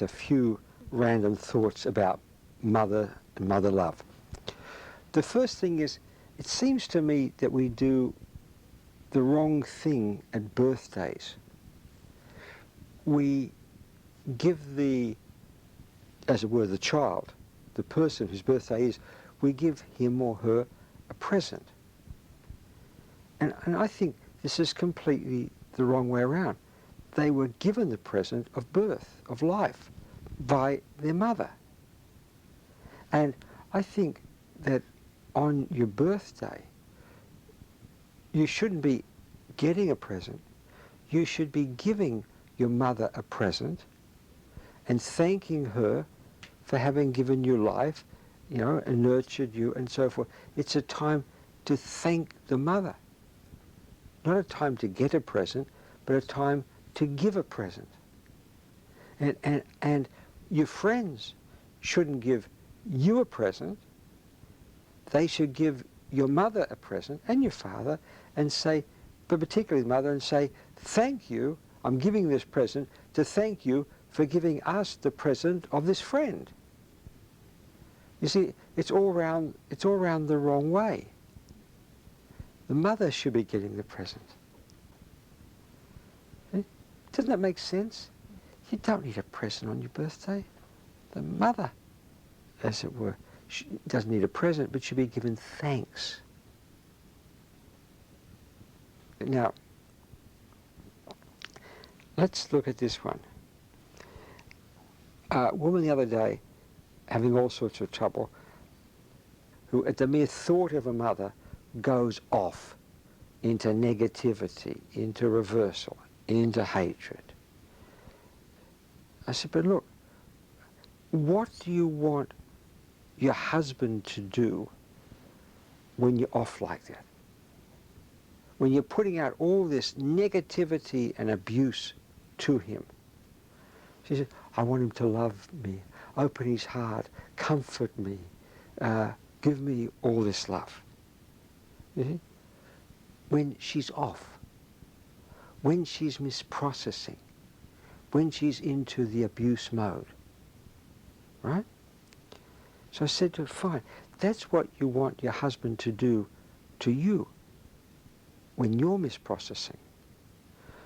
a few random thoughts about mother and mother love. The first thing is, it seems to me that we do the wrong thing at birthdays. We give the, as it were, the child, the person whose birthday is, we give him or her a present. And I think this is completely the wrong way around. They were given the present of birth, of life, by their mother. And I think that on your birthday, you shouldn't be getting a present. You should be giving your mother a present and thanking her for having given you life, you know, and nurtured you and so forth. It's a time to thank the mother. Not a time to get a present, but a time to give a present. And your friends shouldn't give you a present. They should give your mother a present and your father and say, but particularly the mother, and say, thank you, I'm giving this present to thank you for giving us the present of this friend. You see, it's all round the wrong way. The mother should be getting the present. Doesn't that make sense? You don't need a present on your birthday. The mother, as it were, doesn't need a present, but should be given thanks. Now, let's look at this one. A woman the other day, having all sorts of trouble, who at the mere thought of a mother goes off into negativity, into reversal, into hatred. I said, but look, what do you want your husband to do when you're off like that? When you're putting out all this negativity and abuse to him? She said, I want him to love me, open his heart, comfort me, give me all this love. You see? When she's off, when she's misprocessing, when she's into the abuse mode, right? So I said to her, fine, that's what you want your husband to do to you when you're misprocessing.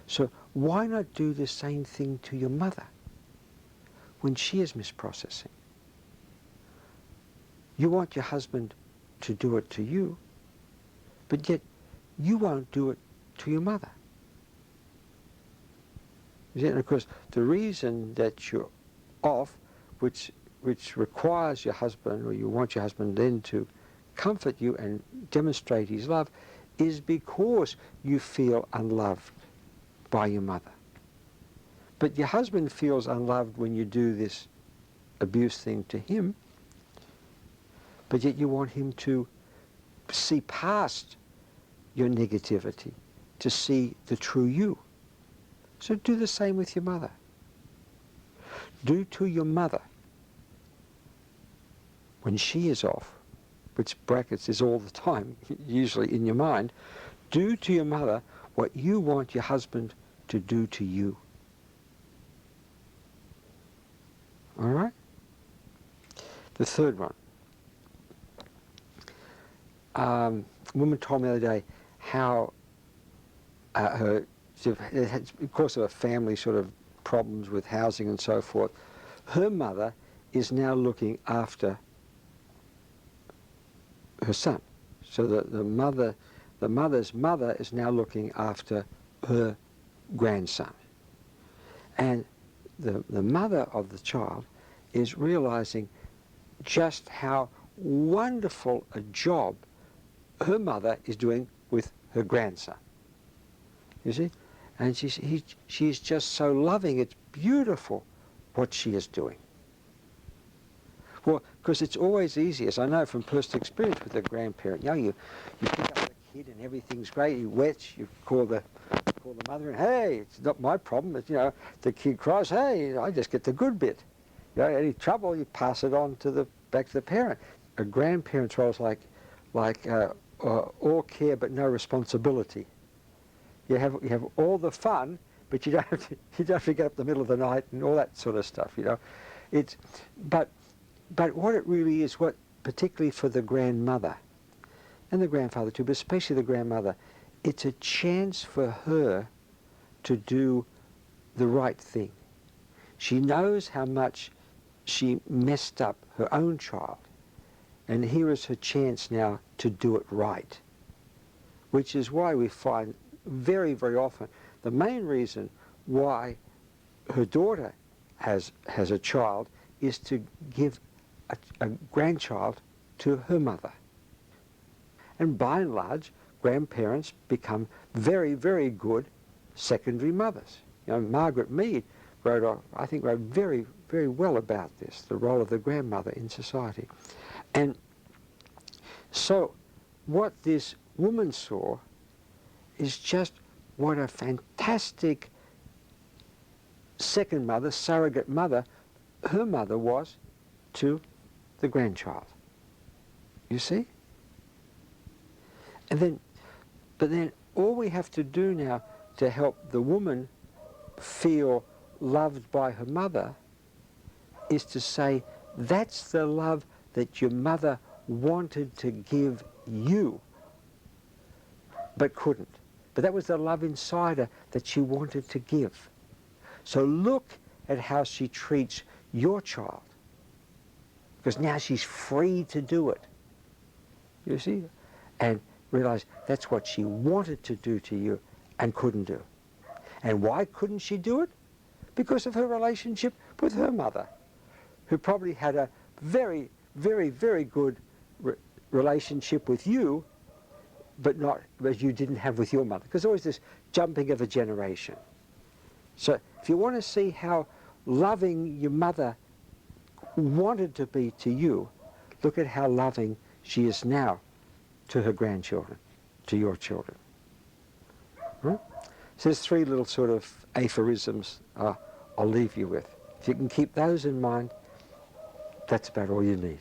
So why not do the same thing to your mother when she is misprocessing? You want your husband to do it to you, but yet you won't do it to your mother. And of course, the reason that you're off, which requires your husband, or you want your husband then to comfort you and demonstrate his love, is because you feel unloved by your mother. But your husband feels unloved when you do this abuse thing to him, but yet you want him to see past your negativity, to see the true you. So do the same with your mother. Do to your mother, when she is off, which brackets is all the time, usually in your mind, do to your mother what you want your husband to do to you. All right? The third one. A woman told me the other day how because of her family sort of problems with housing and so forth, her mother is now looking after her son. So the mother's mother is now looking after her grandson. And the mother of the child is realizing just how wonderful a job her mother is doing with her grandson. You see? And she's just so loving. It's beautiful what she is doing. Well, because it's always easy, as I know from personal experience with a grandparent. You know, you pick up the kid and everything's great. He wets. You call the mother and, hey, it's not my problem. It's, you know, the kid cries, hey, I just get the good bit. You know, any trouble, you pass it on to back to the parent. A grandparent's role is like all care but no responsibility. You have all the fun, but you don't have to get up in the middle of the night and all that sort of stuff, you know. It's, but what it really is, what particularly for the grandmother, and the grandfather too, but especially the grandmother, it's a chance for her to do the right thing. She knows how much she messed up her own child, and here is her chance now to do it right, which is why we find very, very often the main reason why her daughter has a child is to give a grandchild to her mother. And by and large, grandparents become very, very good secondary mothers. You know, Margaret Mead wrote very, very well about this, the role of the grandmother in society. And so what this woman saw is just what a fantastic second mother, surrogate mother, her mother was to the grandchild. You see? And but then all we have to do now to help the woman feel loved by her mother is to say, that's the love that your mother wanted to give you, but couldn't. But that was the love inside her that she wanted to give. So look at how she treats your child, because now she's free to do it. You see? And realize that's what she wanted to do to you and couldn't do. And why couldn't she do it? Because of her relationship with her mother, who probably had a very, very, very good relationship with you, but you didn't have with your mother. Because always this jumping of a generation. So if you want to see how loving your mother wanted to be to you, look at how loving she is now to her grandchildren, to your children. So there's three little sort of aphorisms I'll leave you with. If you can keep those in mind, that's about all you need.